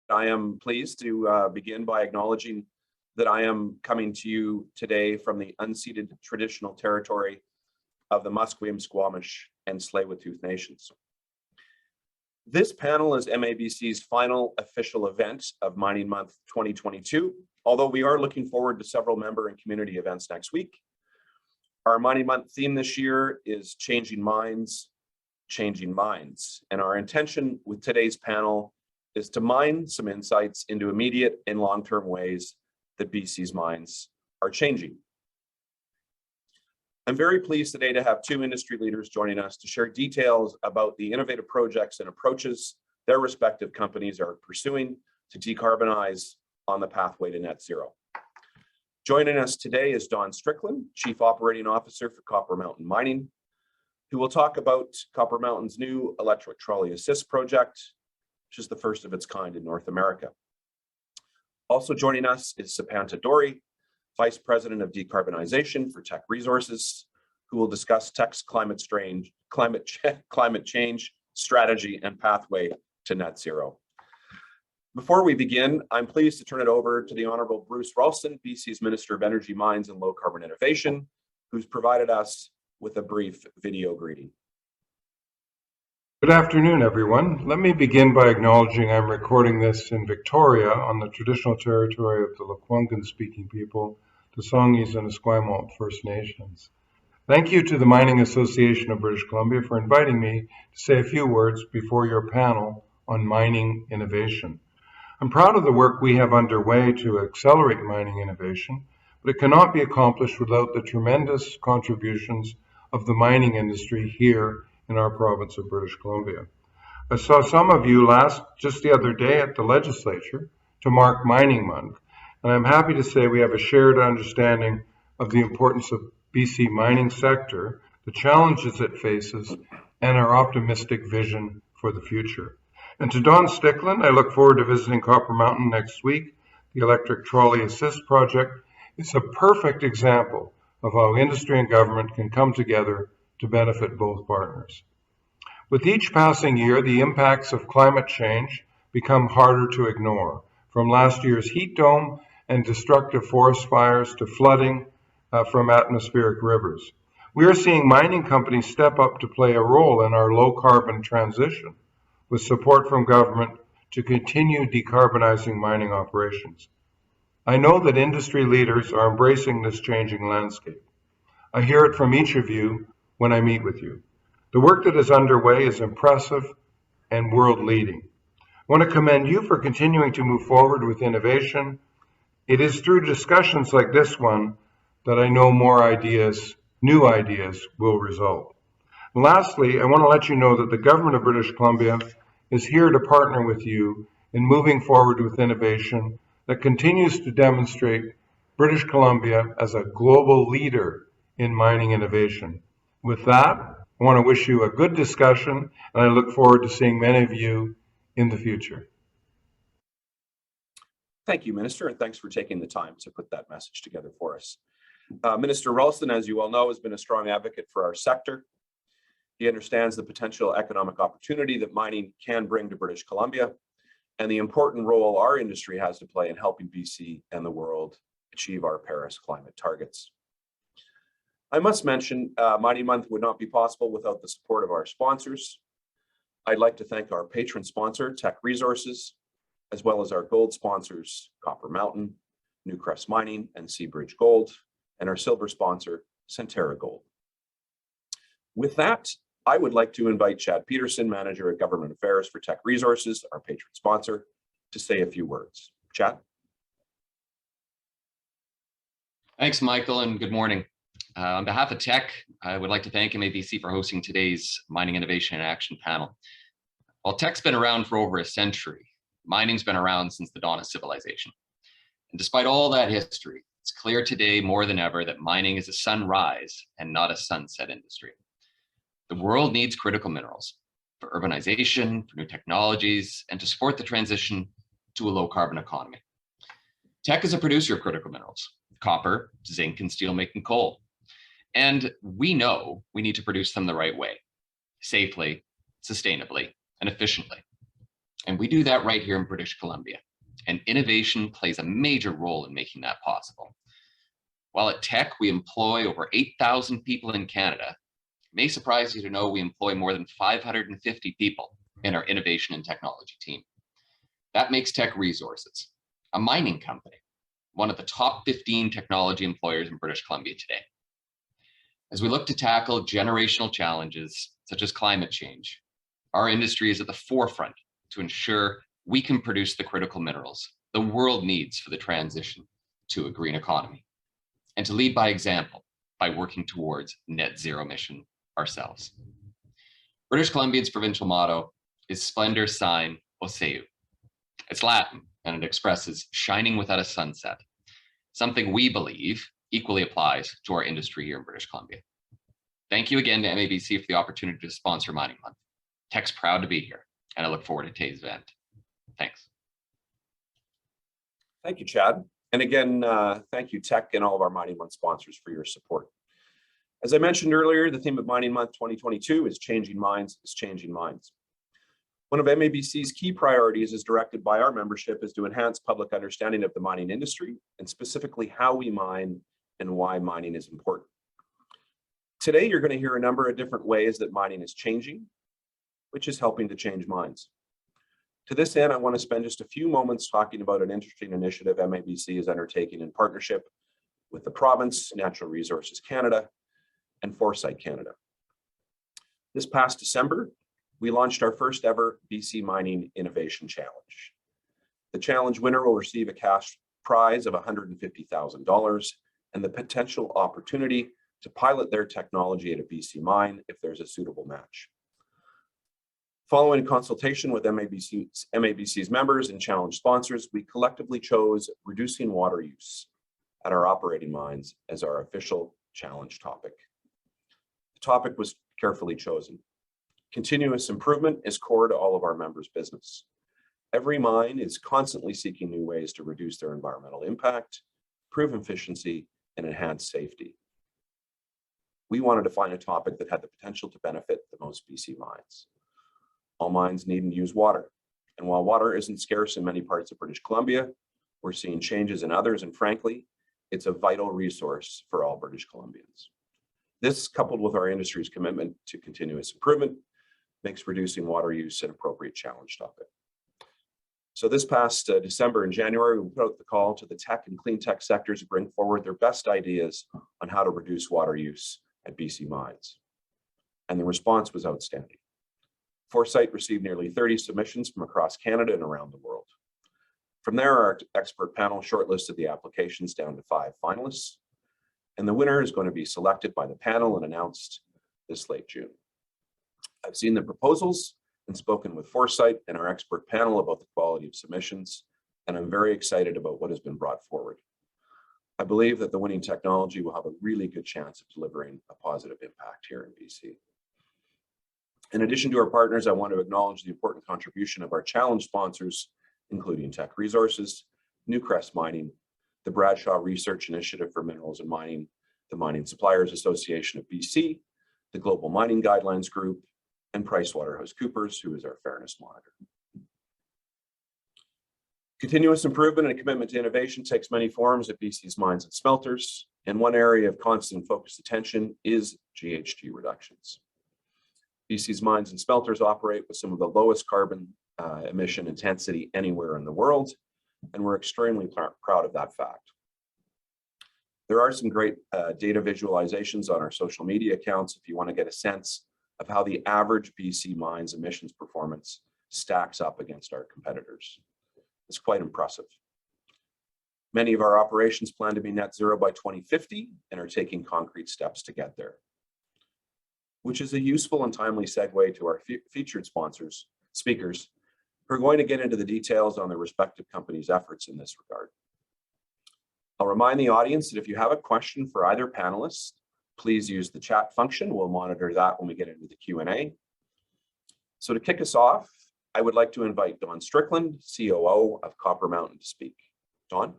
I am pleased to begin by acknowledging that I am coming to you today from the unceded traditional territory of the Musqueam, Squamish, and Tsleil-Waututh Nations. This panel is MABC's final official event of Mining Month 2022, although we are looking forward to several member and community events next week. Our Mining Month theme this year is Changing Minds, Changing Minds, and our intention with today's panel is to mine some insights into immediate and long-term ways that BC's mines are changing. I'm very pleased today to have two industry leaders joining us to share details about the innovative projects and approaches their respective companies are pursuing to decarbonize on the pathway to net zero. Joining us today is Don Strickland, Chief Operating Officer for Copper Mountain Mining, who will talk about Copper Mountain's new electric trolley assist project, which is the first of its kind in North America. Also joining us is Sepanta Dorri, Vice President of Decarbonization for Teck Resources, who will discuss Teck's climate change strategy and pathway to net zero. Before we begin, I'm pleased to turn it over to the Honourable Bruce Ralston, BC's Minister of Energy, Mines and Low Carbon Innovation, who's provided us with a brief video greeting. Good afternoon, everyone. Let me begin by acknowledging I'm recording this in Victoria on the traditional territory of the Lekwungen-speaking people, the Songhees and Esquimalt First Nations. Thank you to the Mining Association of British Columbia for inviting me to say a few words before your panel on mining innovation. I'm proud of the work we have underway to accelerate mining innovation, but it cannot be accomplished without the tremendous contributions of the mining industry here in our province of British Columbia. I saw some of you just the other day at the legislature to mark Mining Month, and I'm happy to say we have a shared understanding of the importance of BC mining sector, the challenges it faces, and our optimistic vision for the future. And to Don Strickland, I look forward to visiting Copper Mountain next week. The electric trolley assist project is a perfect example of how industry and government can come together to benefit both partners. With each passing year, the impacts of climate change become harder to ignore, from last year's heat dome and destructive forest fires to flooding from atmospheric rivers. We are seeing mining companies step up to play a role in our low-carbon transition, with support from government to continue decarbonizing mining operations. I know that industry leaders are embracing this changing landscape. I hear it from each of you when I meet with you. The work that is underway is impressive and world-leading. I want to commend you for continuing to move forward with innovation. It is through discussions like this one that I know more ideas, new ideas, will result. And lastly, I want to let you know that the Government of British Columbia is here to partner with you in moving forward with innovation that continues to demonstrate British Columbia as a global leader in mining innovation. With that, I want to wish you a good discussion, and I look forward to seeing many of you in the future. Thank you, Minister, and thanks for taking the time to put that message together for us. Minister Ralston, as you all know, has been a strong advocate for our sector. He understands the potential economic opportunity that mining can bring to British Columbia and the important role our industry has to play in helping BC and the world achieve our Paris climate targets. I must mention, Mining Month would not be possible without the support of our sponsors. I'd like to thank our patron sponsor, Teck Resources, as well as our gold sponsors, Copper Mountain, Newcrest Mining, and Seabridge Gold, and our silver sponsor, Centerra Gold. With that, I would like to invite Chad Peterson, Manager of Government Affairs for Teck Resources, our patron sponsor, to say a few words. Chad? Thanks, Michael, and good morning. On behalf of Teck, I would like to thank MABC for hosting today's Mining Innovation and Action panel. While Teck's been around for over a century, mining's been around since the dawn of civilization. And despite all that history, it's clear today more than ever that mining is a sunrise and not a sunset industry. The world needs critical minerals for urbanization, for new technologies, and to support the transition to a low-carbon economy. Teck is a producer of critical minerals, copper, zinc, and steel-making coal. And we know we need to produce them the right way, safely, sustainably, and efficiently. And we do that right here in British Columbia. And innovation plays a major role in making that possible. While at Teck, we employ over 8,000 people in Canada, it may surprise you to know we employ more than 550 people in our innovation and technology team. That makes Teck Resources a mining company, one of the top 15 technology employers in British Columbia today. As we look to tackle generational challenges such as climate change, our industry is at the forefront to ensure we can produce the critical minerals the world needs for the transition to a green economy, and to lead by example by working towards net zero emission ourselves. British Columbia's provincial motto is Splendor Sine Oceu. It's Latin, and it expresses shining without a sunset, something we believe equally applies to our industry here in British Columbia. Thank you again to MABC for the opportunity to sponsor Mining Month. Tech's proud to be here, and I look forward to today's event. Thanks. Thank you, Chad. And again, thank you, Teck, and all of our Mining Month sponsors for your support. As I mentioned earlier, the theme of Mining Month 2022 is Changing Minds is Changing Minds. One of MABC's key priorities, as directed by our membership, is to enhance public understanding of the mining industry, and specifically how we mine and why mining is important. Today, you're going to hear a number of different ways that mining is changing, which is helping to change minds. To this end, I want to spend just a few moments talking about an interesting initiative MABC is undertaking in partnership with the province, Natural Resources Canada, and Foresight Canada. This past December, we launched our first ever BC Mining Innovation Challenge. The challenge winner will receive a cash prize of $150,000 and the potential opportunity to pilot their technology at a BC mine if there's a suitable match. Following consultation with MABC's members and challenge sponsors, we collectively chose reducing water use at our operating mines as our official challenge topic. The topic was carefully chosen. Continuous improvement is core to all of our members' business. Every mine is constantly seeking new ways to reduce their environmental impact, improve efficiency, and enhance safety. We wanted to find a topic that had the potential to benefit the most BC mines. All mines need and use water. And while water isn't scarce in many parts of British Columbia, we're seeing changes in others, and frankly, it's a vital resource for all British Columbians. This, coupled with our industry's commitment to continuous improvement, makes reducing water use an appropriate challenge topic. So this past December and January, we put out the call to the tech and clean tech sectors to bring forward their best ideas on how to reduce water use at BC mines. And the response was outstanding. Foresight received nearly 30 submissions from across Canada and around the world. From there, our expert panel shortlisted the applications down to 5 finalists, and the winner is going to be selected by the panel and announced this late June. I've seen the proposals and spoken with Foresight and our expert panel about the quality of submissions, and I'm very excited about what has been brought forward. I believe that the winning technology will have a really good chance of delivering a positive impact here in BC. In addition to our partners, I want to acknowledge the important contribution of our challenge sponsors, including Teck Resources, Newcrest Mining, the Bradshaw Research Initiative for Minerals and Mining, the Mining Suppliers Association of BC, the Global Mining Guidelines Group, and PricewaterhouseCoopers, who is our fairness monitor. Continuous improvement and commitment to innovation takes many forms at BC's mines and smelters, and one area of constant focused attention is GHG reductions. BC's mines and smelters operate with some of the lowest carbon emission intensity anywhere in the world, and we're extremely proud of that fact. There are some great data visualizations on our social media accounts if you want to get a sense of how the average BC mines emissions performance stacks up against our competitors. It's quite impressive. Many of our operations plan to be net zero by 2050 and are taking concrete steps to get there, which is a useful and timely segue to our featured speakers, who are going to get into the details on their respective companies' efforts in this regard. I'll remind the audience that if you have a question for either panelist, please use the chat function. We'll monitor that when we get into the Q&A. So to kick us off, I would like to invite Don Strickland, COO of Copper Mountain, to speak. Don?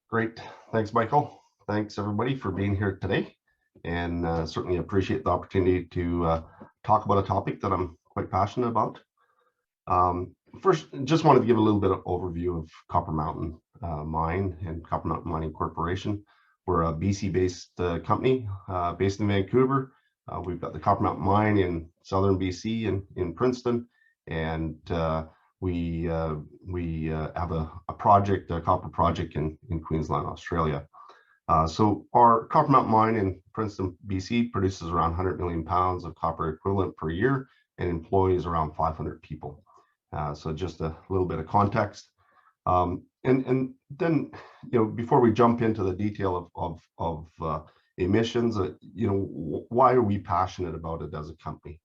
Great. Thanks, Michael. Thanks, everybody, for being here today. and certainly appreciate the opportunity to talk about a topic that I'm quite passionate about. First, just wanted to give a little bit of overview of Copper Mountain Mine and Copper Mountain Mining Corporation. We're a BC-based company based in Vancouver. We've got the Copper Mountain Mine in southern BC in Princeton, and we have a project, a copper project in Queensland, Australia. So our Copper Mountain Mine in Princeton, BC produces around 100 million pounds of copper equivalent per year and employs around 500 people. So just a little bit of context. And then, before we jump into the detail of emissions, why are we passionate about it as a company?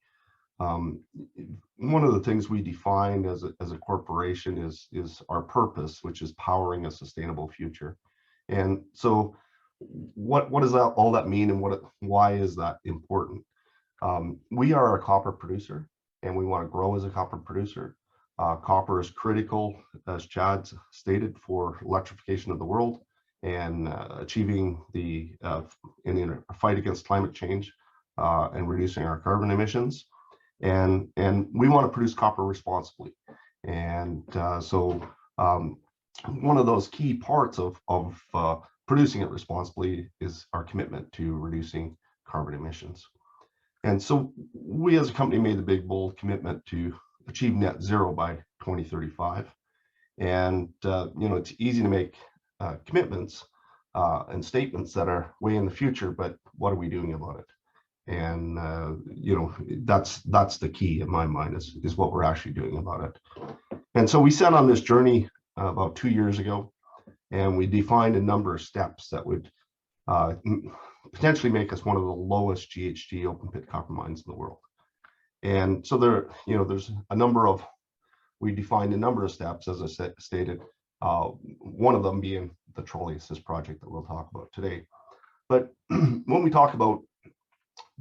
One of the things we define as a corporation is our purpose, which is powering a sustainable future. And so what does all that mean, and why is that important? We are a copper producer, and we want to grow as a copper producer. Copper is critical, as Chad stated, for electrification of the world and achieving the in a fight against climate change and reducing our carbon emissions. And we want to produce copper responsibly. And so one of those key parts of producing it responsibly is our commitment to reducing carbon emissions. And so we as a company made the big, bold commitment to achieve net zero by 2035. And, it's easy to make commitments and statements that are way in the future, but what are we doing about it? And, that's the key in my mind is what we're actually doing about it. And so we set on this journey about 2 years ago, and we defined a number of steps that would potentially make us one of the lowest GHG open pit copper mines in the world. And so there's we defined a number of steps, as I stated, one of them being the trolley assist project that we'll talk about today. But when we talk about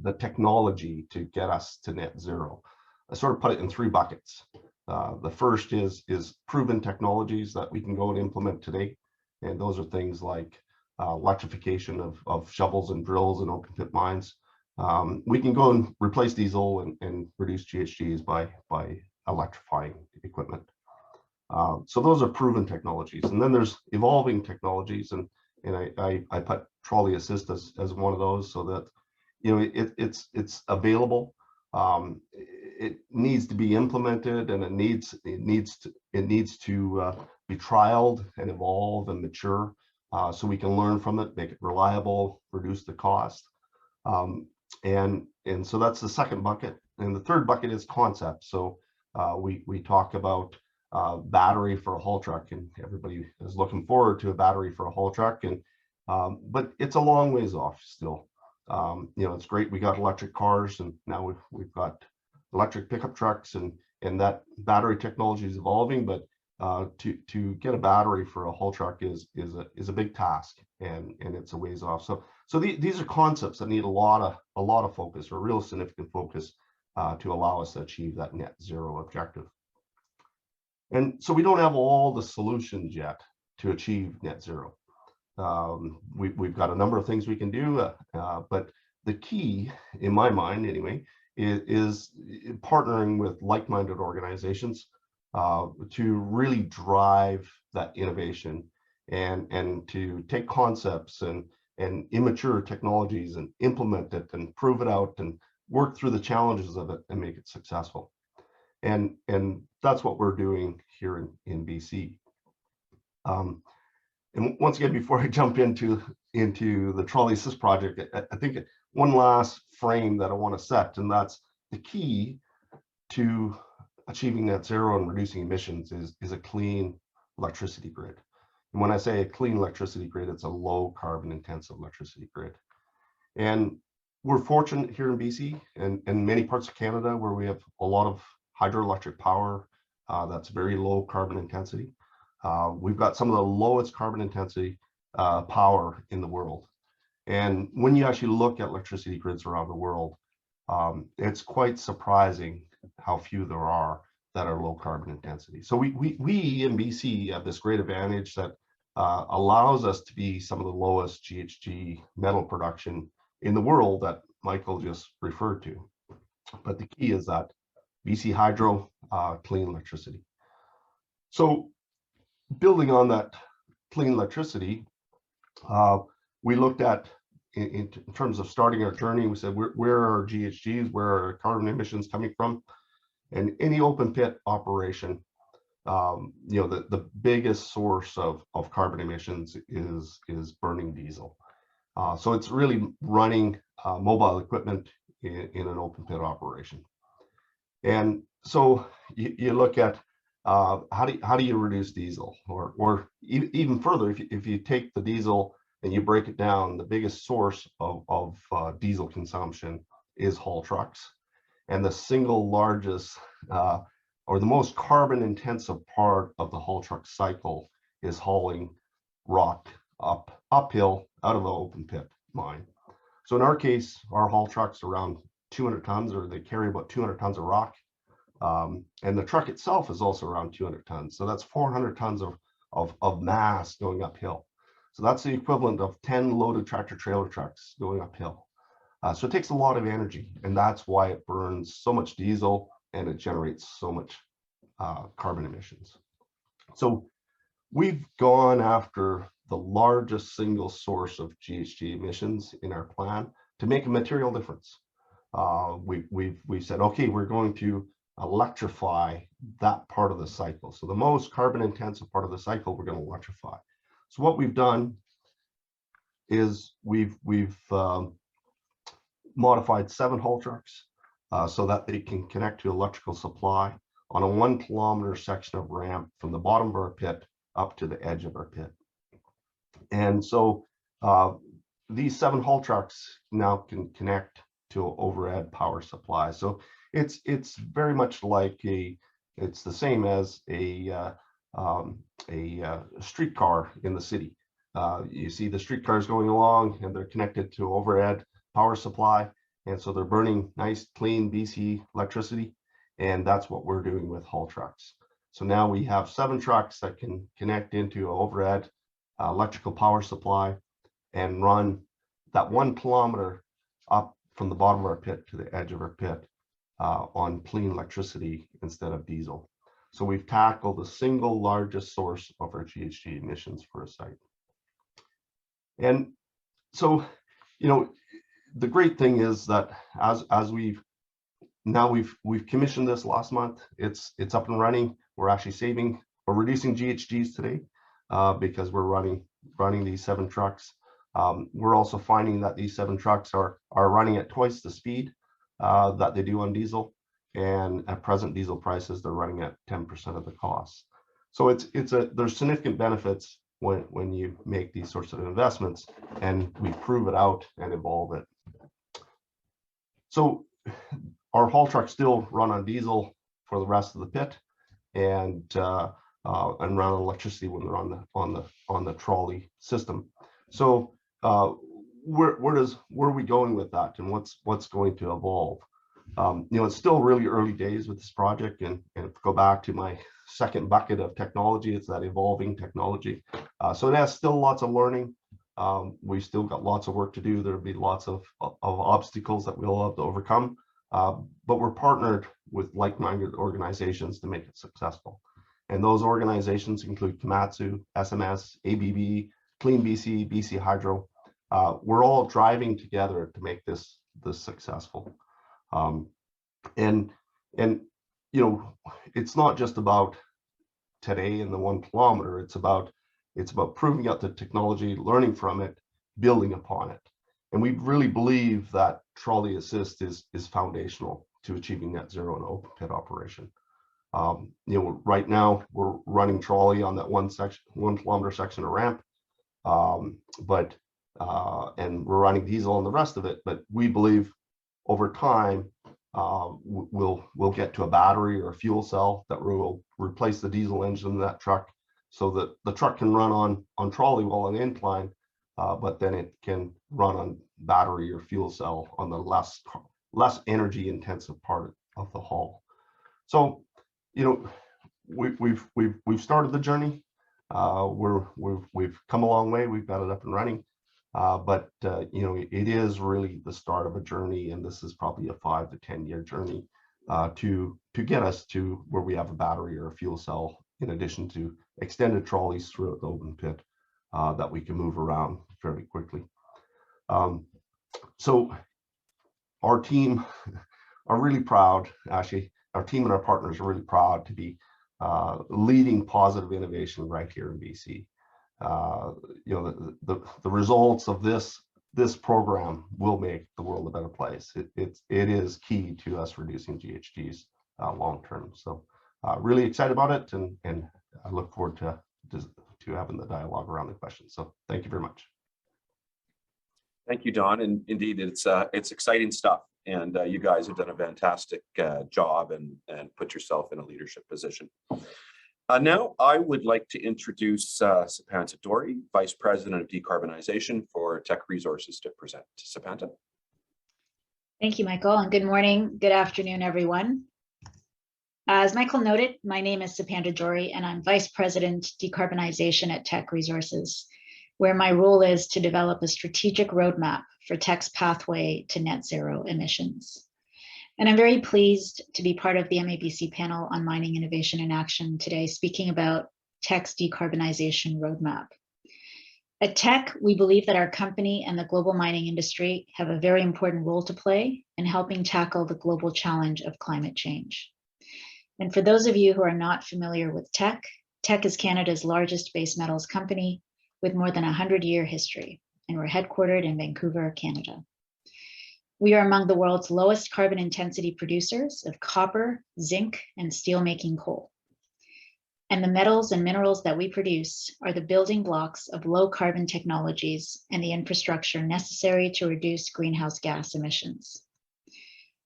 the technology to get us to net zero, I sort of put it in 3 buckets. The first is proven technologies that we can go and implement today. And those are things like electrification of shovels and drills in open pit mines. We can go and replace diesel and reduce GHGs by electrifying equipment. So those are proven technologies. And then there's evolving technologies, and I put trolley assist as one of those, so that it's available. It needs to be implemented, and it needs to be trialed and evolve and mature, so we can learn from it, make it reliable, reduce the cost. And so that's the second bucket. And the third bucket is concept. So we talk about battery for a haul truck, and everybody is looking forward to a battery for a haul truck, and but it's a long ways off still. It's great we got electric cars, and now we've got electric pickup trucks, and that battery technology is evolving, but to get a battery for a haul truck is a big task, and it's a ways off. So these are concepts that need a lot of focus, or real significant focus, to allow us to achieve that net zero objective. And so we don't have all the solutions yet to achieve net zero. We've got a number of things we can do, but the key, in my mind anyway, is partnering with like-minded organizations to really drive that innovation, and to take concepts and immature technologies and implement it and prove it out and work through the challenges of it and make it successful. And that's what we're doing here in BC. And once again, before I jump into the trolley assist project, I think one last frame that I want to set, and that's the key to achieving net zero and reducing emissions is a clean electricity grid. And when I say a clean electricity grid, it's a low carbon intensive electricity grid. And we're fortunate here in BC and many parts of Canada where we have a lot of hydroelectric power that's very low carbon intensity. We've got some of the lowest carbon intensity power in the world. And when you actually look at electricity grids around the world, it's quite surprising how few there are that are low carbon intensity. So we in BC have this great advantage that allows us to be some of the lowest GHG metal production in the world that Michael just referred to. But the key is that BC Hydro, clean electricity. So building on that clean electricity, we looked at, in terms of starting our journey, we said, where are our GHGs, where are our carbon emissions coming from? And any open pit operation, the biggest source of carbon emissions is burning diesel. So it's really running mobile equipment in an open pit operation. And so you look at how do you reduce diesel, or even further, if you take the diesel and you break it down, the biggest source of diesel consumption is haul trucks, and the single largest or the most carbon intensive part of the haul truck cycle is hauling rock uphill out of an open pit mine. So in our case, our haul trucks are around 200 tons, or they carry about 200 tons of rock. And the truck itself is also around 200 tons. So that's 400 tons of mass going uphill. So that's the equivalent of 10 loaded tractor trailer trucks going uphill. So it takes a lot of energy, and that's why it burns so much diesel and it generates so much carbon emissions. So we've gone after the largest single source of GHG emissions in our plan to make a material difference. We said, okay, we're going to electrify that part of the cycle. So the most carbon intensive part of the cycle, we're going to electrify. So what we've done is we've modified 7 haul trucks so that they can connect to electrical supply on a 1 kilometer section of ramp from the bottom of our pit up to the edge of our pit. And so these 7 haul trucks now can connect to an overhead power supply. So it's very much like it's the same as a streetcar in the city. You see the streetcars going along, and they're connected to overhead power supply, and so they're burning nice, clean BC electricity, and that's what we're doing with haul trucks. So now we have 7 trucks that can connect into an overhead electrical power supply and run that 1 kilometer up from the bottom of our pit to the edge of our pit on clean electricity instead of diesel. So we've tackled the single largest source of our GHG emissions for a site. And so, the great thing is that as we've commissioned this last month, it's up and running. We're actually reducing GHGs today because we're running these 7 trucks. We're also finding that these 7 trucks are running at twice the speed that they do on diesel, and at present diesel prices, they're running at 10% of the cost. So there's significant benefits when you make these sorts of investments, and we prove it out and evolve it. So our haul trucks still run on diesel for the rest of the pit, and run on electricity when they're on the trolley system. So where are we going with that, and what's going to evolve? It's still really early days with this project, and go back to my second bucket of technology, it's that evolving technology. So it has still lots of learning. We've still got lots of work to do. There'll be lots of obstacles that we'll have to overcome, but we're partnered with like-minded organizations to make it successful. And those organizations include Komatsu, SMS, ABB, Clean BC, BC Hydro. We're all driving together to make this successful. And it's not just about today and the 1 kilometer. It's about proving out the technology, learning from it, building upon it. And we really believe that trolley assist is foundational to achieving net zero in open pit operation. Right now we're running trolley on that 1 kilometer section of ramp, and we're running diesel on the rest of it. But we believe over time we'll get to a battery or a fuel cell that will replace the diesel engine in that truck, so that the truck can run on trolley while on incline, but then it can run on battery or fuel cell on the less energy intensive part of the haul. So we've started the journey. We've come a long way. We've got it up and running. But it is really the start of a journey, and this is probably a 5 to 10 year journey to get us to where we have a battery or a fuel cell, in addition to extended trolleys throughout the open pit that we can move around fairly quickly. So our team are really proud, actually, our team and our partners are really proud to be leading positive innovation right here in BC. The results of this program will make the world a better place. It is key to us reducing GHGs long term. So really excited about it, and I look forward to having the dialogue around the questions. So thank you very much. Thank you, Don. And indeed, it's exciting stuff. And you guys have done a fantastic job and put yourself in a leadership position. Now, I would like to introduce Sepanta Dorri, Vice President of Decarbonization for Teck Resources, to present. Sepanta. Thank you, Michael, and good morning, good afternoon, everyone. As Michael noted, my name is Sepanta Dorri, and I'm Vice President Decarbonization at Teck Resources, where my role is to develop a strategic roadmap for Teck's pathway to net zero emissions. And I'm very pleased to be part of the MABC panel on mining innovation and action today, speaking about Teck's decarbonization roadmap. At Teck, we believe that our company and the global mining industry have a very important role to play in helping tackle the global challenge of climate change. And for those of you who are not familiar with Teck, Teck is Canada's largest base metals company with more than a 100-year history, and we're headquartered in Vancouver, Canada. We are among the world's lowest carbon intensity producers of copper, zinc, and steel-making coal. And the metals and minerals that we produce are the building blocks of low carbon technologies and the infrastructure necessary to reduce greenhouse gas emissions.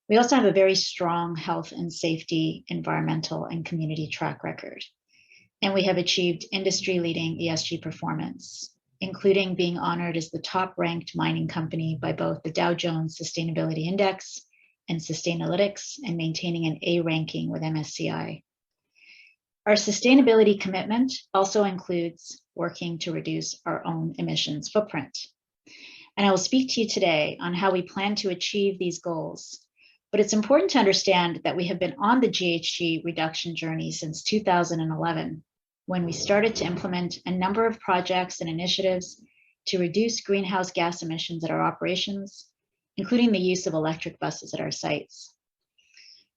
We also have a very strong health and safety, environmental, and community track record. And we have achieved industry-leading ESG performance, including being honored as the top-ranked mining company by both the Dow Jones Sustainability Index and Sustainalytics, and maintaining an A ranking with MSCI. Our sustainability commitment also includes working to reduce our own emissions footprint. And I will speak to you today on how we plan to achieve these goals. But it's important to understand that we have been on the GHG reduction journey since 2011, when we started to implement a number of projects and initiatives to reduce greenhouse gas emissions at our operations, including the use of electric buses at our sites.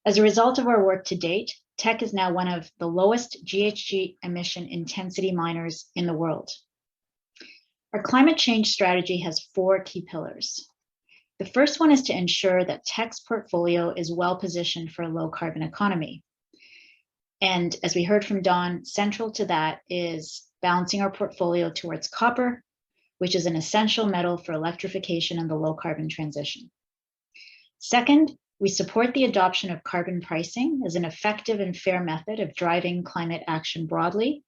As a result of our work to date, Teck is now one of the lowest GHG emission intensity miners in the world. Our climate change strategy has 4 key pillars. The first one is to ensure that Teck's portfolio is well positioned for a low carbon economy. And as we heard from Don, central to that is balancing our portfolio towards copper, which is an essential metal for electrification and the low carbon transition. Second, we support the adoption of carbon pricing as an effective and fair method of driving climate action broadly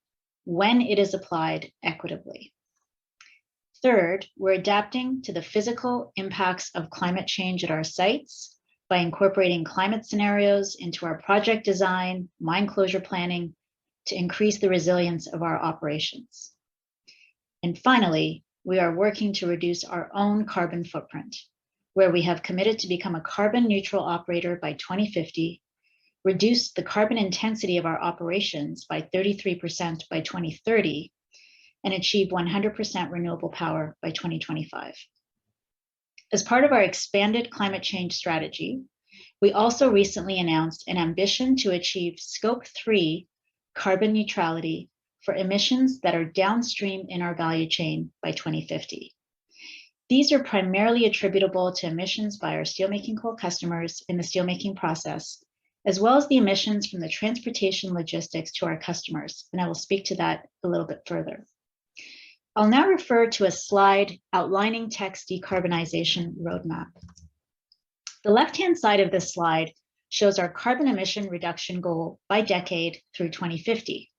when it is applied equitably. Third, we're adapting to the physical impacts of climate change at our sites by incorporating climate scenarios into our project design, mine closure planning, to increase the resilience of our operations. And finally, we are working to reduce our own carbon footprint, where we have committed to become a carbon neutral operator by 2050, reduce the carbon intensity of our operations by 33% by 2030, and achieve 100% renewable power by 2025. As part of our expanded climate change strategy, we also recently announced an ambition to achieve Scope 3 carbon neutrality for emissions that are downstream in our value chain by 2050. These are primarily attributable to emissions by our steelmaking coal customers in the steelmaking process, as well as the emissions from the transportation logistics to our customers, and I will speak to that a little bit further. I'll now refer to a slide outlining Teck's decarbonization roadmap. The left-hand side of this slide shows our carbon emission reduction goal by decade through 2050.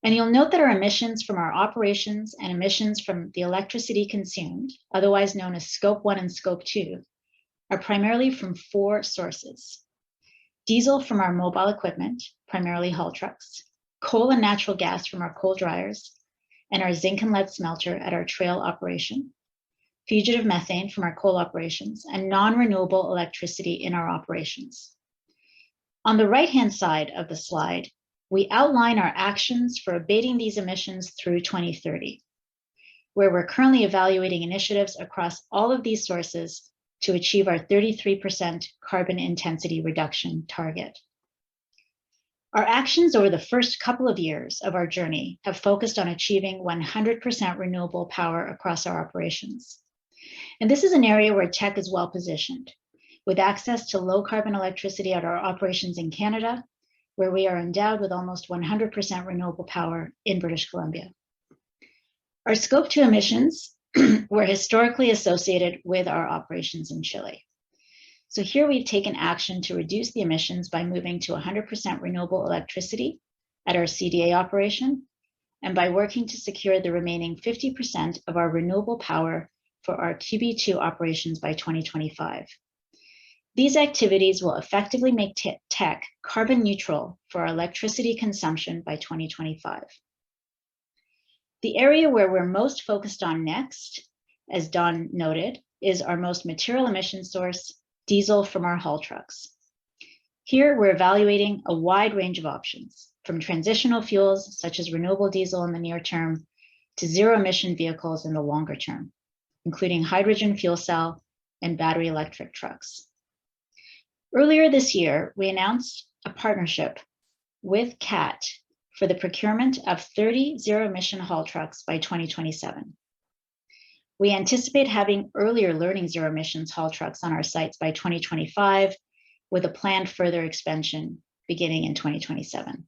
And you'll note that our emissions from our operations and emissions from the electricity consumed, otherwise known as Scope 1 and Scope 2, are primarily from 4 sources. Diesel from our mobile equipment, primarily haul trucks, coal and natural gas from our coal dryers, and our zinc and lead smelter at our Trail operation, fugitive methane from our coal operations, and non-renewable electricity in our operations. On the right-hand side of the slide, we outline our actions for abating these emissions through 2030, where we're currently evaluating initiatives across all of these sources to achieve our 33% carbon intensity reduction target. Our actions over the first couple of years of our journey have focused on achieving 100% renewable power across our operations. And this is an area where Teck is well positioned, with access to low carbon electricity at our operations in Canada, where we are endowed with almost 100% renewable power in British Columbia. Our Scope 2 emissions were historically associated with our operations in Chile. So here we've taken action to reduce the emissions by moving to 100% renewable electricity at our CDA operation, and by working to secure the remaining 50% of our renewable power for our QB2 operations by 2025. These activities will effectively make Teck carbon neutral for our electricity consumption by 2025. The area where we're most focused on next, as Don noted, is our most material emission source, diesel from our haul trucks. Here, we're evaluating a wide range of options, from transitional fuels such as renewable diesel in the near term to zero emission vehicles in the longer term, including hydrogen fuel cell and battery electric trucks. Earlier this year, we announced a partnership with CAT for the procurement of 30 zero emission haul trucks by 2027. We anticipate having earlier learning zero emissions haul trucks on our sites by 2025, with a planned further expansion beginning in 2027.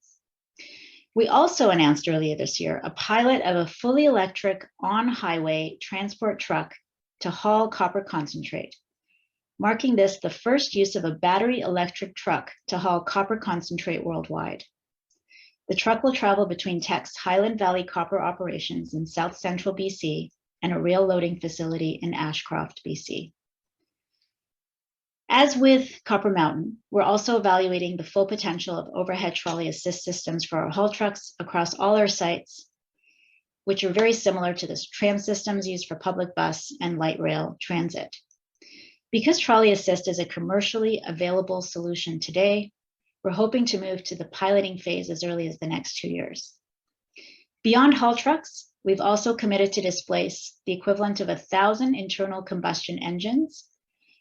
We also announced earlier this year a pilot of a fully electric on-highway transport truck to haul copper concentrate, marking this the first use of a battery electric truck to haul copper concentrate worldwide. The truck will travel between Teck's Highland Valley copper operations in south central BC and a rail loading facility in Ashcroft, BC. As with Copper Mountain, we're also evaluating the full potential of overhead trolley assist systems for our haul trucks across all our sites, which are very similar to the tram systems used for public bus and light rail transit. Because trolley assist is a commercially available solution today, we're hoping to move to the piloting phase as early as the next 2 years. Beyond haul trucks, we've also committed to displace the equivalent of 1,000 internal combustion engines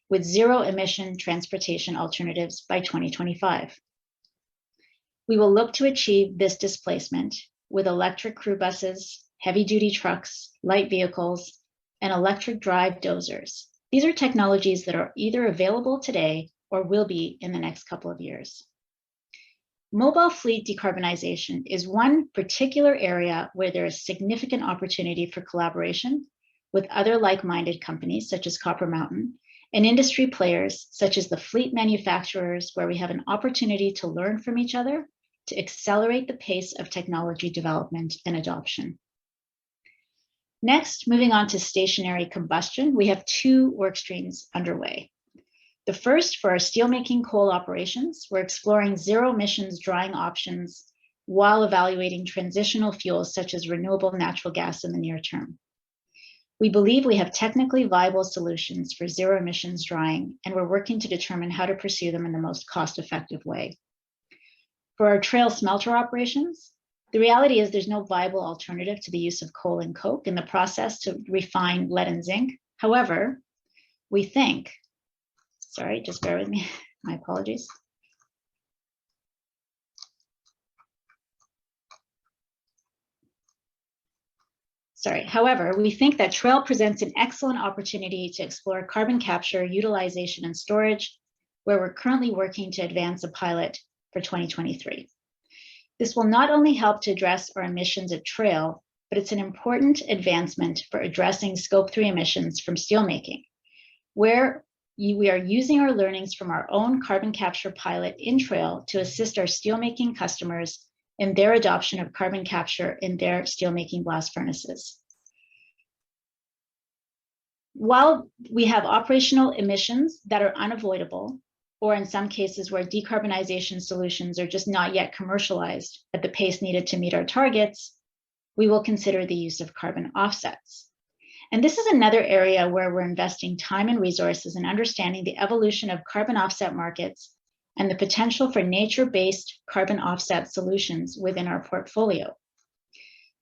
with zero emission transportation alternatives by 2025. We will look to achieve this displacement with electric crew buses, heavy duty trucks, light vehicles, and electric drive dozers. These are technologies that are either available today or will be in the next couple of years. Mobile fleet decarbonization is one particular area where there is significant opportunity for collaboration with other like-minded companies such as Copper Mountain and industry players such as the fleet manufacturers, where we have an opportunity to learn from each other to accelerate the pace of technology development and adoption. Next, moving on to stationary combustion, we have 2 work streams underway. The first, for our steelmaking coal operations, we're exploring zero emissions drying options while evaluating transitional fuels such as renewable natural gas in the near term. We believe we have technically viable solutions for zero emissions drying, and we're working to determine how to pursue them in the most cost-effective way. For our trail smelter operations, the reality is there's no viable alternative to the use of coal and coke in the process to refine lead and zinc. However, we think, sorry, just bear with me, my apologies. However, we think that trail presents an excellent opportunity to explore carbon capture, utilization, and storage, where we're currently working to advance a pilot for 2023. This will not only help to address our emissions at trail, but it's an important advancement for addressing Scope 3 emissions from steelmaking, where we are using our learnings from our own carbon capture pilot in trail to assist our steelmaking customers in their adoption of carbon capture in their steelmaking blast furnaces. While we have operational emissions that are unavoidable, or in some cases where decarbonization solutions are just not yet commercialized at the pace needed to meet our targets, we will consider the use of carbon offsets. And this is another area where we're investing time and resources in understanding the evolution of carbon offset markets and the potential for nature-based carbon offset solutions within our portfolio.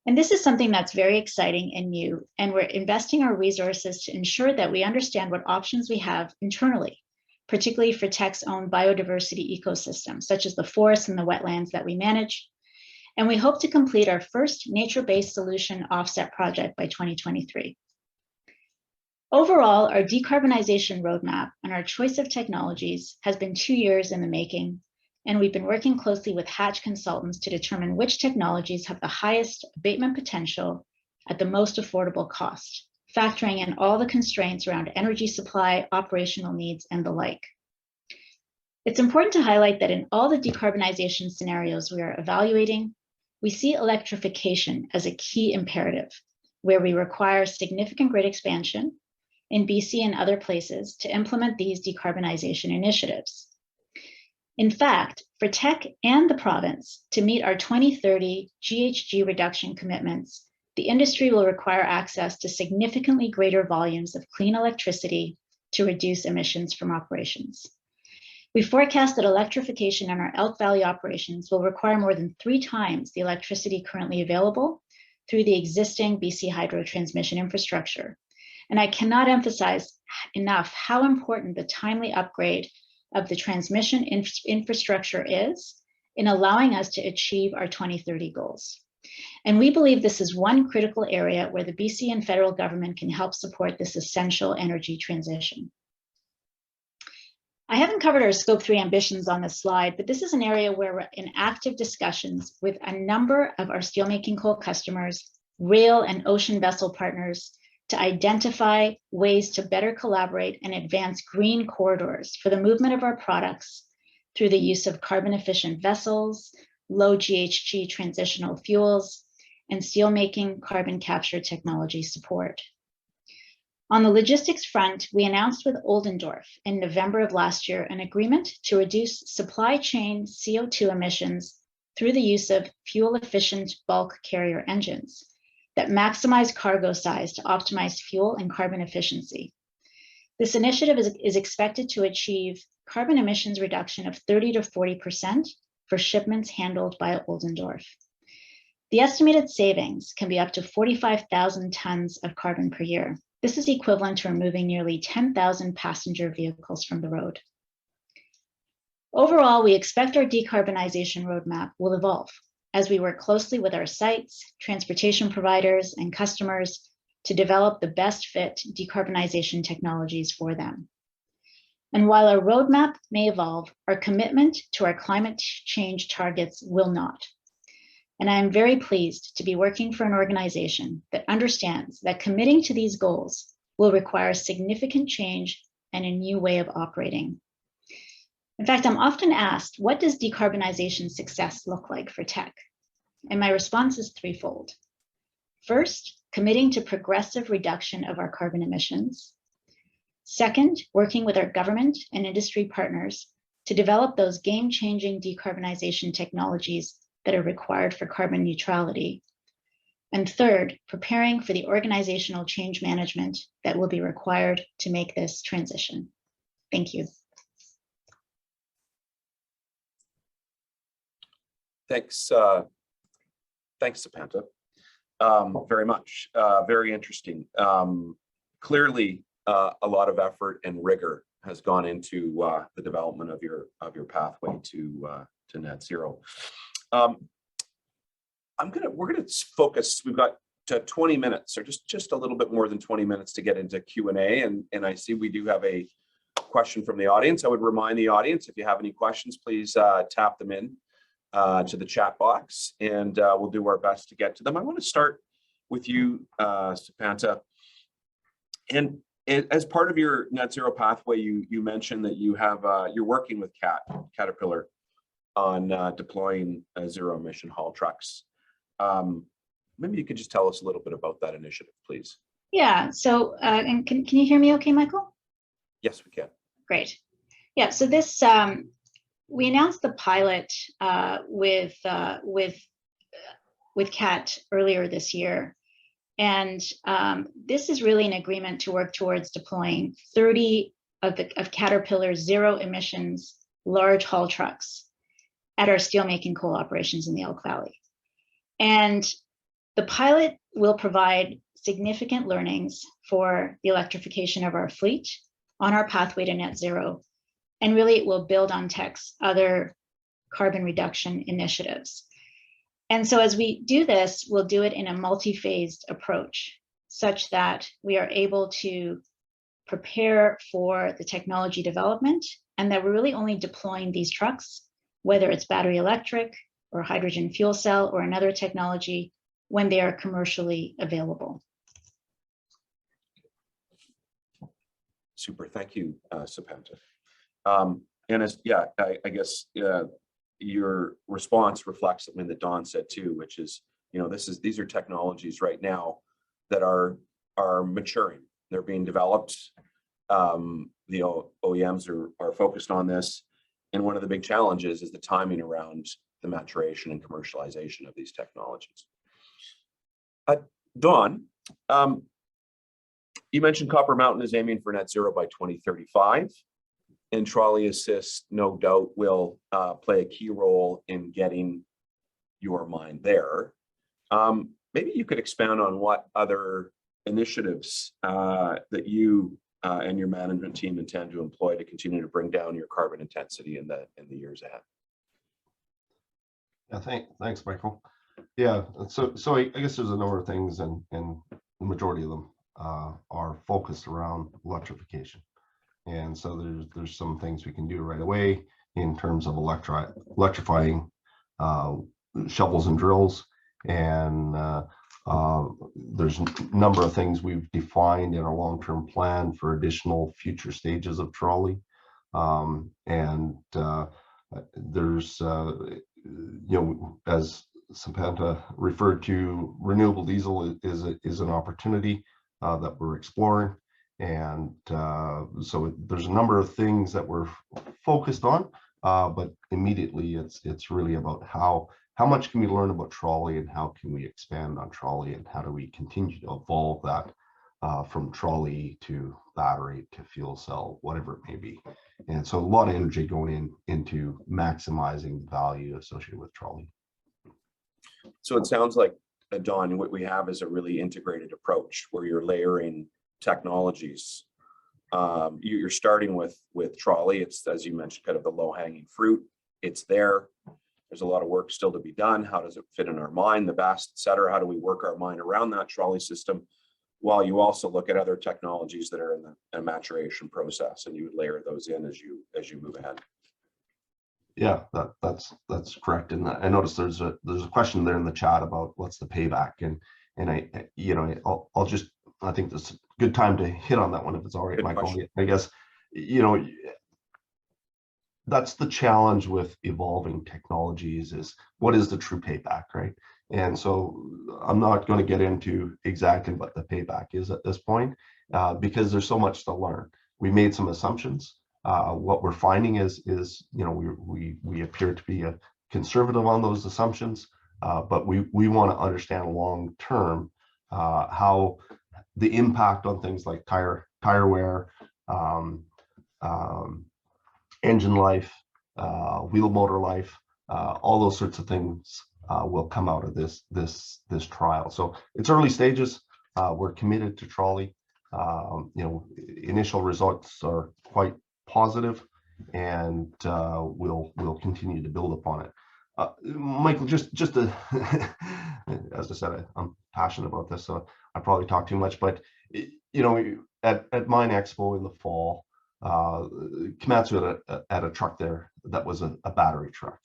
And this is something that's very exciting and new, and we're investing our resources to ensure that we understand what options we have internally, particularly for Teck's own biodiversity ecosystem, such as the forests and the wetlands that we manage. And we hope to complete our first nature-based solution offset project by 2023. Overall, our decarbonization roadmap and our choice of technologies has been 2 years in the making, and we've been working closely with Hatch consultants to determine which technologies have the highest abatement potential at the most affordable cost, factoring in all the constraints around energy supply, operational needs, and the like. It's important to highlight that in all the decarbonization scenarios we are evaluating, we see electrification as a key imperative, where we require significant grid expansion in BC and other places to implement these decarbonization initiatives. In fact, for Teck and the province to meet our 2030 GHG reduction commitments, the industry will require access to significantly greater volumes of clean electricity to reduce emissions from operations. We forecast that electrification in our Elk Valley operations will require more than 3 times the electricity currently available through the existing BC Hydro transmission infrastructure. And I cannot emphasize enough how important the timely upgrade of the transmission infrastructure is in allowing us to achieve our 2030 goals. And we believe this is one critical area where the BC and federal government can help support this essential energy transition. I haven't covered our Scope 3 ambitions on this slide, but this is an area where we're in active discussions with a number of our steelmaking coal customers, rail and ocean vessel partners, to identify ways to better collaborate and advance green corridors for the movement of our products through the use of carbon efficient vessels, low GHG transitional fuels, and steelmaking carbon capture technology support. On the logistics front, we announced with Oldendorf in November of last year an agreement to reduce supply chain CO2 emissions through the use of fuel efficient bulk carrier engines that maximize cargo size to optimize fuel and carbon efficiency. This initiative is expected to achieve carbon emissions reduction of 30 to 40% for shipments handled by Oldendorf. The estimated savings can be up to 45,000 tons of carbon per year. This is equivalent to removing nearly 10,000 passenger vehicles from the road. Overall, we expect our decarbonization roadmap will evolve as we work closely with our sites, transportation providers, and customers to develop the best fit decarbonization technologies for them. And while our roadmap may evolve, our commitment to our climate change targets will not. And I am very pleased to be working for an organization that understands that committing to these goals will require significant change and a new way of operating. In fact, I'm often asked, what does decarbonization success look like for Teck? And my response is threefold. First, committing to progressive reduction of our carbon emissions. Second, working with our government and industry partners to develop those game-changing decarbonization technologies that are required for carbon neutrality. And third, preparing for the organizational change management that will be required to make this transition. Thank you. Thanks, thanks, Sepanta, very much. Very interesting. Clearly, a lot of effort and rigor has gone into the development of your pathway to net zero. We're gonna focus. We've got 20 minutes, or just a little bit more than 20 minutes to get into Q&A, and I see we do have a question from the audience. I would remind the audience, if you have any questions, please tap them in to the chat box, and we'll do our best to get to them. I want to start with you, Sepanta, and as part of your net zero pathway, you mentioned that you have you're working with Caterpillar on deploying zero emission haul trucks. Maybe you could just tell us a little bit about that initiative, please. Yeah, so and can you hear me okay, Michael? Yes, we can. Great. Yeah, so this, we announced the pilot with Cat earlier this year. And this is really an agreement to work towards deploying 30 of Caterpillar's zero emissions large haul trucks at our steelmaking coal operations in the Elk Valley. And the pilot will provide significant learnings for the electrification of our fleet on our pathway to net zero. And really it will build on Teck's other carbon reduction initiatives. And so as we do this, we'll do it in a multi-phased approach such that we are able to prepare for the technology development, and that we're really only deploying these trucks, whether it's battery electric or hydrogen fuel cell or another technology, when they are commercially available. Super, thank you, Sepanta. And I guess your response reflects something that Don said too, which is, these are technologies right now that are maturing. They're being developed. The OEMs are focused on this, and one of the big challenges is the timing around the maturation and commercialization of these technologies. Don, you mentioned Copper Mountain is aiming for net zero by 2035, and trolley assist, no doubt, will play a key role in getting your mine there. Maybe you could expand on what other initiatives that you and your management team intend to employ to continue to bring down your carbon intensity in the years ahead. Yeah, thanks, Michael. Yeah, so I guess there's a number of things, and the majority of them are focused around electrification. And so there's some things we can do right away in terms of electrifying shovels and drills, and there's a number of things we've defined in our long-term plan for additional future stages of trolley. And there's as Sepanta referred to, renewable diesel is an opportunity that we're exploring. And so there's a number of things that we're focused on, but immediately it's really about how much can we learn about trolley, and how can we expand on trolley, and how do we continue to evolve that from trolley to battery to fuel cell, whatever it may be. And so a lot of energy going into maximizing the value associated with trolley. So it sounds like, Don, what we have is a really integrated approach where you're layering technologies. You're starting with trolley. It's, as you mentioned, kind of the low-hanging fruit. It's there. There's a lot of work still to be done. How does it fit in our mine, the best, et cetera? How do we work our mine around that trolley system, while you also look at other technologies that are in the maturation process, and you would layer those in as you move ahead? Yeah, that's correct. And I noticed there's a question there in the chat about what's the payback, and I'll just, I think this is a good time to hit on that one, if it's all right, Good Michael. question. I guess that's the challenge with evolving technologies, is what is the true payback, right? And so I'm not going to get into exactly what the payback is at this point, because there's so much to learn. We made some assumptions. What we're finding is we appear to be conservative on those assumptions, but we want to understand long term how the impact on things like tire wear, engine life, wheel motor life, all those sorts of things will come out of this trial. So it's early stages. We're committed to trolley. Initial results are quite positive, and we'll continue to build upon it. Michael, just to, as I said, I'm passionate about this, so I probably talk too much, but at Mine Expo in the fall, Komatsu had a truck there that was a battery truck,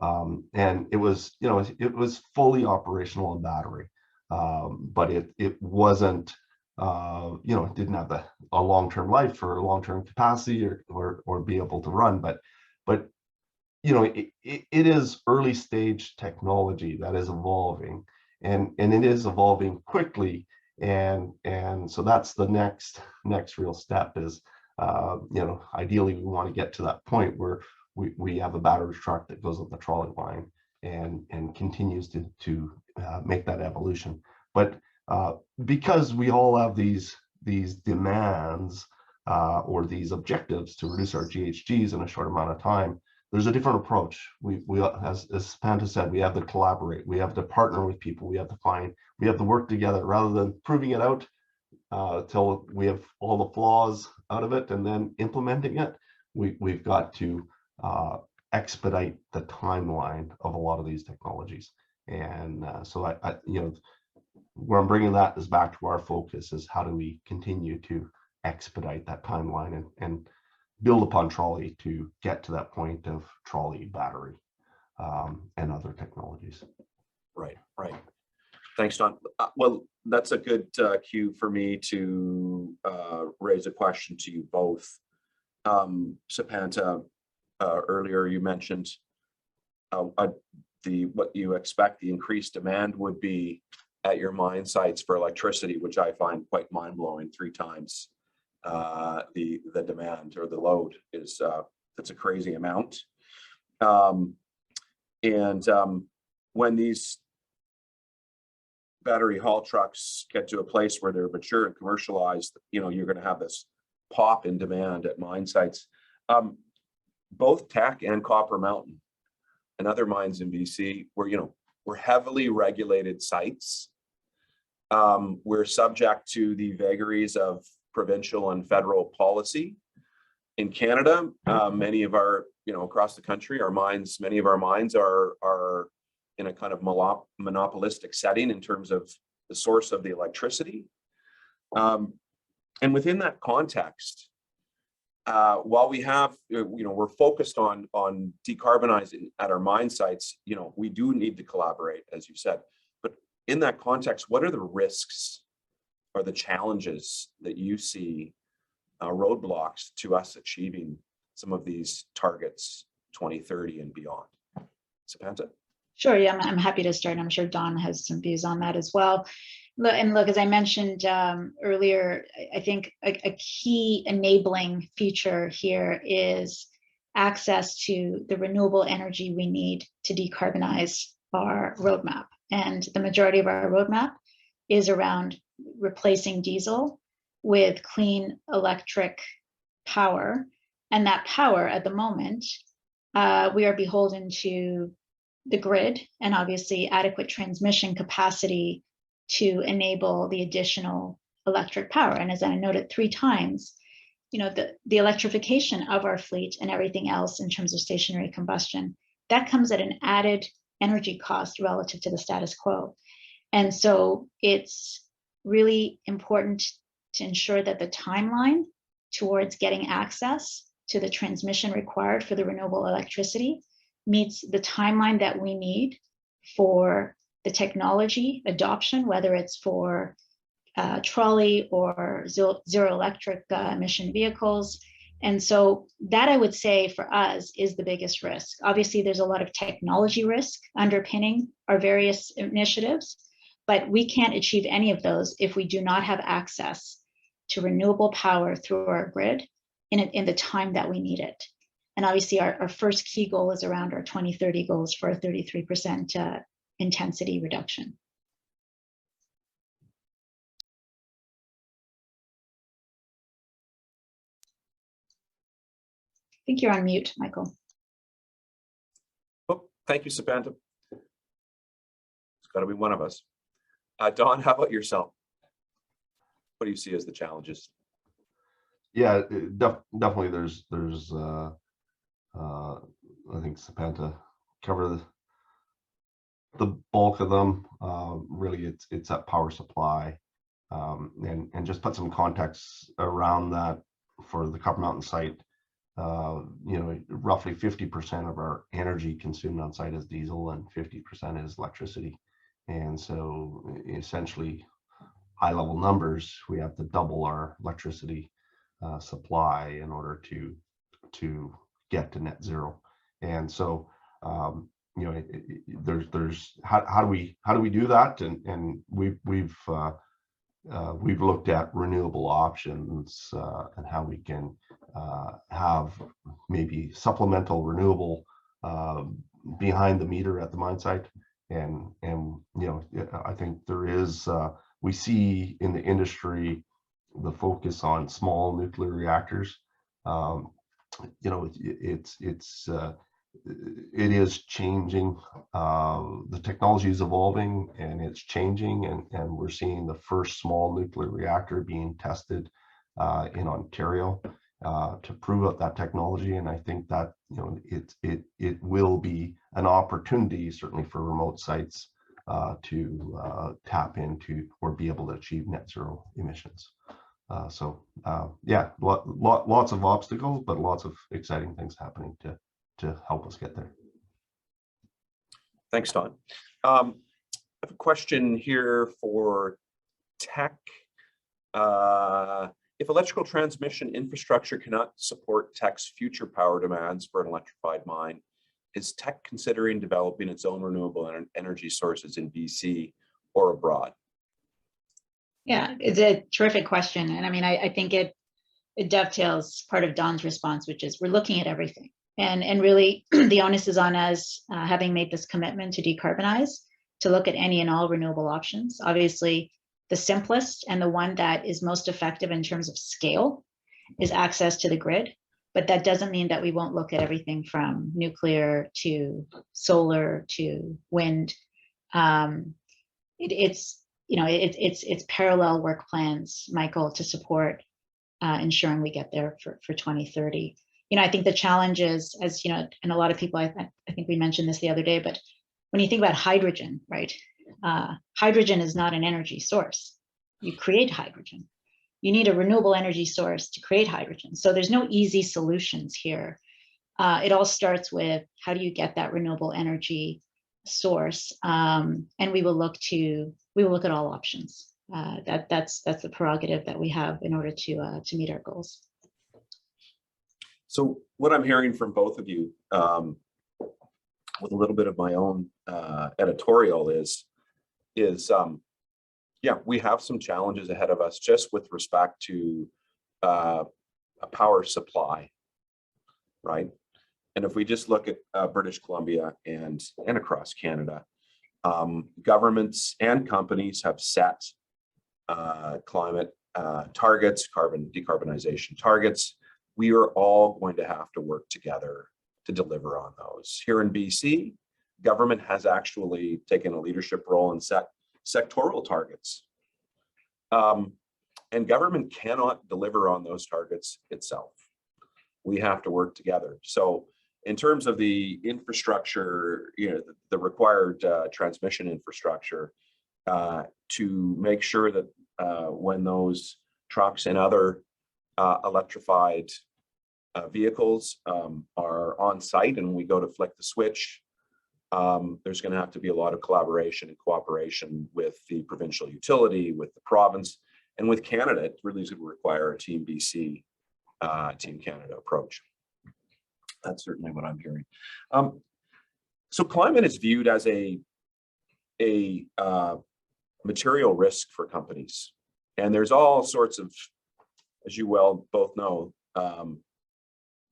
and it was fully operational on battery, but it wasn't it didn't have a long-term life or long-term capacity or be able to run, but it is early stage technology that is evolving, and it is evolving quickly, and so that's the next real step is ideally we want to get to that point where we have a battery truck that goes on the trolley line and continues to make that evolution. But because we all have these demands or these objectives to reduce our GHGs in a short amount of time, there's a different approach. We as Sepanta said, we have to collaborate, we have to partner with people, we have to work together rather than proving it out till we have all the flaws out of it and then implementing it. We've got to expedite the timeline of a lot of these technologies. And so I where I'm bringing that is back to our focus is how do we continue to expedite that timeline and build upon trolley to get to that point of trolley battery and other technologies. Right. Thanks, Don. Well, that's a good cue for me to raise a question to you both. Sepanta, earlier you mentioned what you expect the increased demand would be at your mine sites for electricity, which I find quite mind-blowing. 3 times the demand or the load is that's a crazy amount. When these battery haul trucks get to a place where they're mature and commercialized, you're going to have this pop in demand at mine sites. Both Teck and Copper Mountain and other mines in BC we're heavily regulated sites. We're subject to the vagaries of provincial and federal policy. In Canada, many of our, across the country, many of our mines are in a kind of monopolistic setting in terms of the source of the electricity. And within that context, while we have, we're focused on decarbonizing at our mine sites, we do need to collaborate, as you said. But in that context, what are the risks or the challenges that you see roadblocks to us achieving some of these targets 2030 and beyond? Sepanta? Sure, yeah, I'm happy to start. I'm sure Don has some views on that as well. Look, as I mentioned earlier, I think a key enabling feature here is access to the renewable energy we need to decarbonize our roadmap. And the majority of our roadmap is around replacing diesel with clean electric power. And that power at the moment, we are beholden to the grid and obviously adequate transmission capacity to enable the additional electric power. And as I noted 3 times, the electrification of our fleet and everything else in terms of stationary combustion, that comes at an added energy cost relative to the status quo. And so it's really important to ensure that the timeline towards getting access to the transmission required for the renewable electricity meets the timeline that we need for the technology adoption, whether it's for trolley or zero electric emission vehicles. And so that, I would say, for us is the biggest risk. Obviously, there's a lot of technology risk underpinning our various initiatives, but we can't achieve any of those if we do not have access to renewable power through our grid in the time that we need it. And obviously, our first key goal is around our 2030 goals for a 33% intensity reduction. I think you're on mute, Michael. Oh, thank you, Sepanta. It's got to be one of us. Don, how about yourself? What do you see as the challenges? Yeah, definitely. There's I think Sepanta covered the bulk of them. Really, it's that power supply, and just put some context around that for the Copper Mountain site. Roughly 50% of our energy consumed on site is diesel and 50% is electricity. And so essentially high level numbers, we have to double our electricity supply in order to get to net zero. And so there's how do we do that? And we've looked at renewable options and how we can have maybe supplemental renewable behind the meter at the mine site. And I think there is we see in the industry the focus on small nuclear reactors. You know, it is changing. The technology is evolving and it's changing, and we're seeing the first small nuclear reactor being tested in Ontario to prove out that technology. And I think that, you know, it will be an opportunity, certainly for remote sites, to tap into or be able to achieve net zero emissions. Yeah, lots of obstacles, but lots of exciting things happening to help us get there. Thanks, Don. I have a question here for Teck. If electrical transmission infrastructure cannot support Teck's future power demands for an electrified mine, is Teck considering developing its own renewable energy sources in BC or abroad? Yeah, it's a terrific question. And I mean, I think it dovetails part of Don's response, which is we're looking at everything. And really the onus is on us, having made this commitment to decarbonize, to look at any and all renewable options. Obviously, the simplest and the one that is most effective in terms of scale is access to the grid. But that doesn't mean that we won't look at everything from nuclear to solar to wind. It's parallel work plans, Michael, to support ensuring we get there for 2030. You know, I think the challenge is, as you know, and a lot of people, I think we mentioned this the other day, but when you think about hydrogen, right? Hydrogen is not an energy source. You create hydrogen. You need a renewable energy source to create hydrogen. So there's no easy solutions here. It all starts with how do you get that renewable energy source, and we will look at all options. That's the prerogative that we have in order to meet our goals. So what I'm hearing from both of you, with a little bit of my own editorial, is yeah, we have some challenges ahead of us just with respect to a power supply, right? And if we just look at British Columbia and across Canada, governments and companies have set climate targets, decarbonization targets. We are all going to have to work together to deliver on those. Here in BC, government has actually taken a leadership role and set sectoral targets. And government cannot deliver on those targets itself. We have to work together. So in terms of the infrastructure, you know, the required transmission infrastructure, to make sure that when those trucks and other electrified vehicles are on site and we go to flick the switch, there's going to have to be a lot of collaboration and cooperation with the provincial utility, with the province, and with Canada. It really is going to require a Team BC, Team Canada approach. That's certainly what I'm hearing. So climate is viewed as a material risk for companies. And there's all sorts of, as you well both know,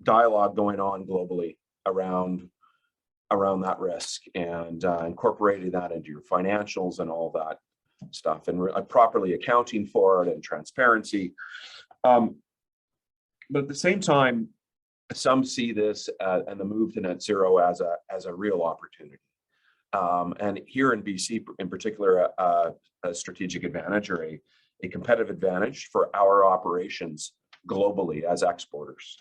dialogue going on globally around that risk, and incorporating that into your financials and all that stuff, and properly accounting for it and transparency. But at the same time, some see this and the move to net zero as a real opportunity. And here in BC, in particular, a strategic advantage or a competitive advantage for our operations globally as exporters.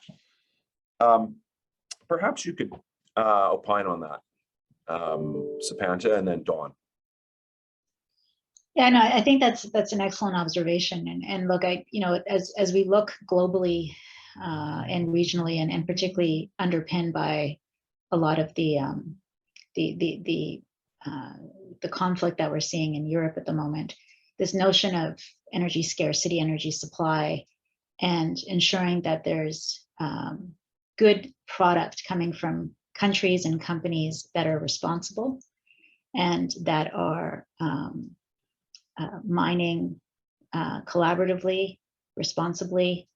Perhaps you could opine on that, Sepanta, and then Don. Yeah, no, I think that's an excellent observation. And look, as we look globally and regionally, and particularly underpinned by a lot of the conflict that we're seeing in Europe at the moment, this notion of energy scarcity, energy supply, and ensuring that there's good product coming from countries and companies that are responsible and that are mining collaboratively, responsibly,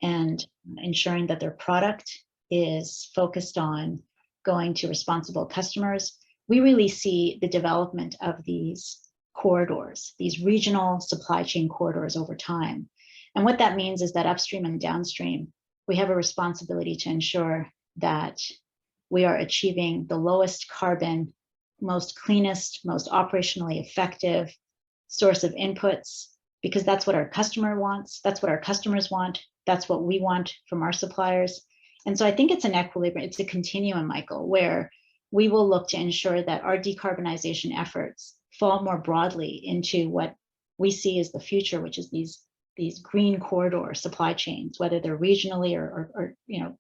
and ensuring that their product is focused on going to responsible customers. We really see the development of these corridors, these regional supply chain corridors over time. And what that means is that upstream and downstream, we have a responsibility to ensure that we are achieving the lowest carbon, most cleanest, most operationally effective source of inputs, because that's what our customer wants, that's what our customers want, that's what we want from our suppliers. And so I think it's an equilibrium, it's a continuum, Michael, where we will look to ensure that our decarbonization efforts fall more broadly into what we see as the future, which is these green corridor supply chains, whether they're regionally or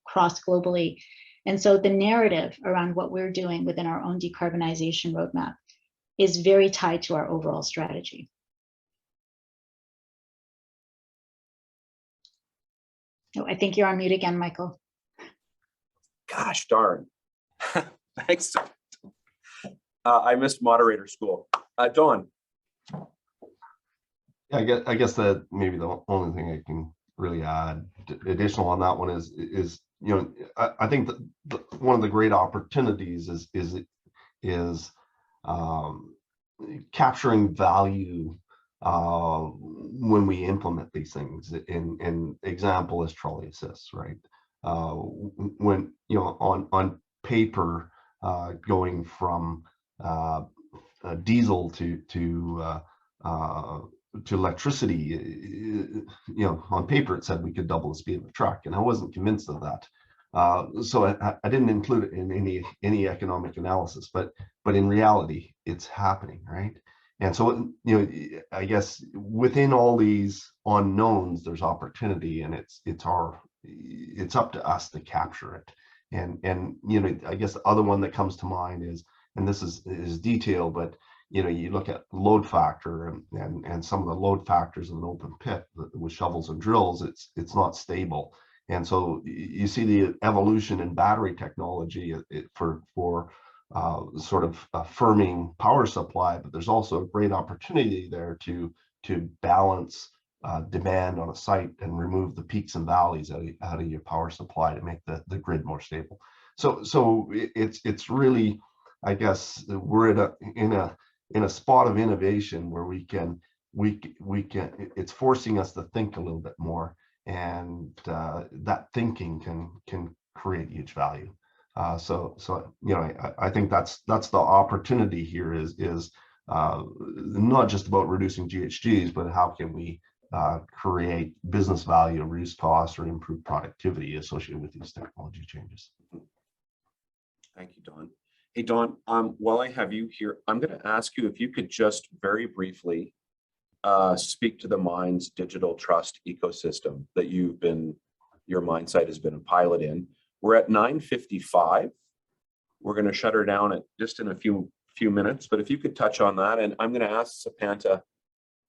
cross globally. And so the narrative around what we're doing within our own decarbonization roadmap is very tied to our overall strategy. Oh, I think you're on mute again, Michael. Gosh darn. Thanks. I missed moderator school. Don. Yeah, I guess that maybe the only thing I can really add additional on that one is I think that one of the great opportunities is capturing value when we implement these things. In example is trolley assists, right? When on paper, going from diesel to electricity, on paper it said we could double the speed of a truck, and I wasn't convinced of that. So I didn't include it in any economic analysis, but in reality, it's happening, right? And so I guess within all these unknowns, there's opportunity, and it's up to us to capture it. And I guess the other one that comes to mind is, and this is detailed, but you look at load factor and some of the load factors in an open pit with shovels and drills, it's not stable. And so you see the evolution in battery technology for sort of firming power supply, but there's also a great opportunity there to balance demand on a site and remove the peaks and valleys out of your power supply to make the grid more stable. So it's really, I guess, we're in a spot of innovation where we can it's forcing us to think a little bit more, and that thinking can create huge value. So I think that's the opportunity here is not just about reducing GHGs, but how can we create business value, reduce costs, or improve productivity associated with these technology changes. Thank you, Don. Hey, Don, while I have you here, I'm going to ask you if you could just very briefly speak to the mine's digital trust ecosystem that your mine site has been a pilot in. We're at 9:55. We're going to shut her down just in a few minutes, but if you could touch on that, and I'm going to ask Sepanta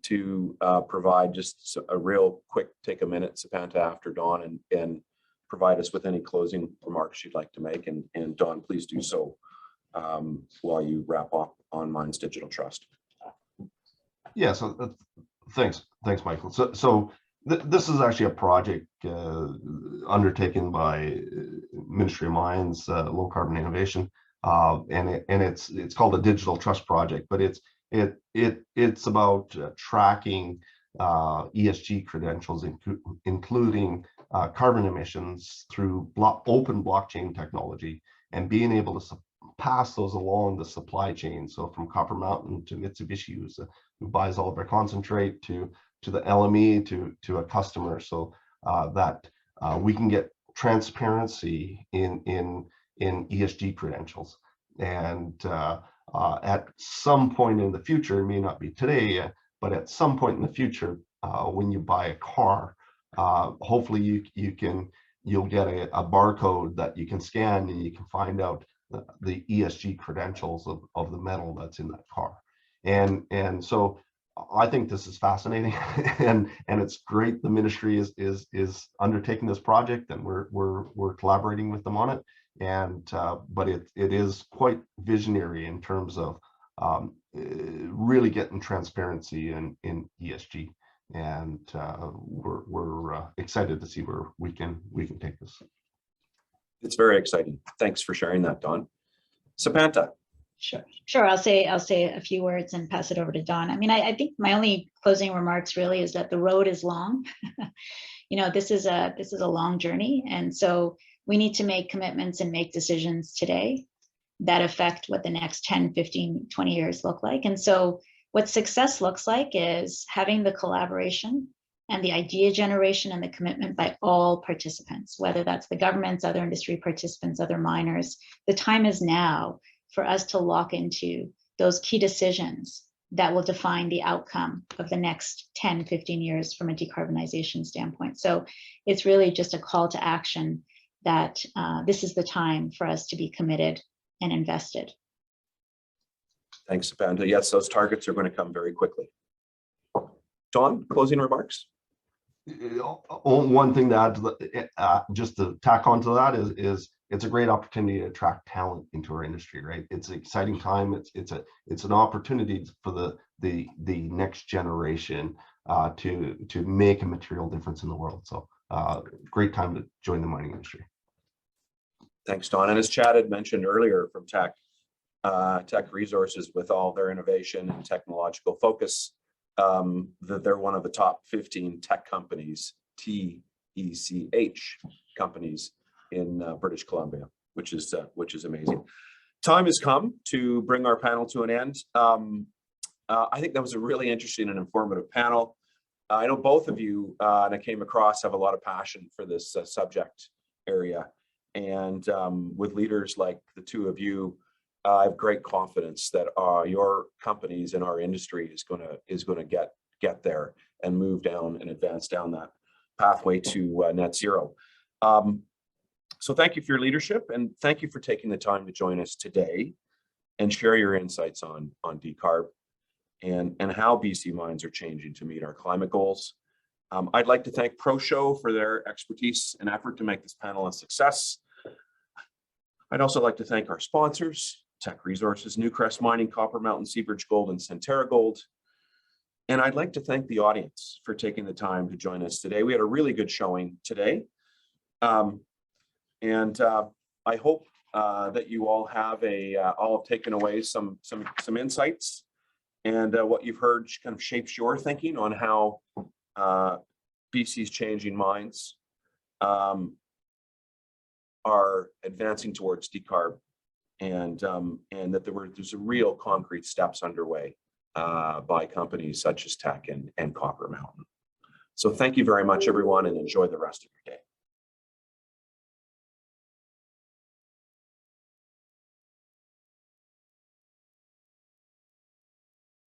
to provide just a real quick, take a minute, Sepanta, after Don, and provide us with any closing remarks you'd like to make. And Don, please do so while you wrap up on Mine's Digital Trust. Yeah, so thanks, Michael. So this is actually a project undertaken by Ministry of Mines, Low Carbon Innovation, and it's called a Digital Trust Project, but it's about tracking ESG credentials, including carbon emissions through open blockchain technology, and being able to pass those along the supply chain. So from Copper Mountain to Mitsubishi, who buys all of our concentrate, to the LME, to a customer, so that we can get transparency in ESG credentials. And at some point in the future, it may not be today, but at some point in the future, when you buy a car, hopefully you'll get a barcode that you can scan, and you can find out the ESG credentials of the metal that's in that car. And so I think this is fascinating, and it's great the ministry is undertaking this project, and we're collaborating with them on it. And but it is quite visionary in terms of really getting transparency in ESG, and we're excited to see where we can take this. It's very exciting. Thanks for sharing that, Don. Sepanta. Sure. I'll say a few words and pass it over to Don. I mean, I think my only closing remarks really is that the road is long. This is a long journey, and so we need to make commitments and make decisions today that affect what the next 10, 15, 20 years look like. And so what success looks like is having the collaboration and the idea generation and the commitment by all participants, whether that's the governments, other industry participants, other miners. The time is now for us to lock into those key decisions that will define the outcome of the next 10, 15 years from a decarbonization standpoint. So it's really just a call to action that this is the time for us to be committed and invested. Thanks, Sepanta. Yes, those targets are going to come very quickly. Don, closing remarks? One thing to add to the, just to tack onto that is it's a great opportunity to attract talent into our industry, right? It's an exciting time. It's an opportunity for the next generation to make a material difference in the world. So great time to join the mining industry. Thanks, Don. And as Chad had mentioned earlier from Teck Resources, with all their innovation and technological focus, that they're one of the top 15 tech companies, TECH companies in British Columbia, which is amazing. Time has come to bring our panel to an end. I think that was a really interesting and informative panel. I know both of you, and I came across, have a lot of passion for this subject area. And with leaders like the two of you, I have great confidence that your companies and our industry is going to get there and move down and advance down that pathway to net zero. So thank you for your leadership, and thank you for taking the time to join us today and share your insights on decarb and how BC mines are changing to meet our climate goals. I'd like to thank ProShow for their expertise and effort to make this panel a success. I'd also like to thank our sponsors, Teck Resources, Newcrest Mining, Copper Mountain, Seabridge Gold, and Centerra Gold. And I'd like to thank the audience for taking the time to join us today. We had a really good showing today. I hope that you all have all have taken away some insights, and what you've heard kind of shapes your thinking on how BC's changing mines are advancing towards decarb, and that there's a real concrete steps underway by companies such as Teck and Copper Mountain. So thank you very much, everyone, and enjoy the rest of your day.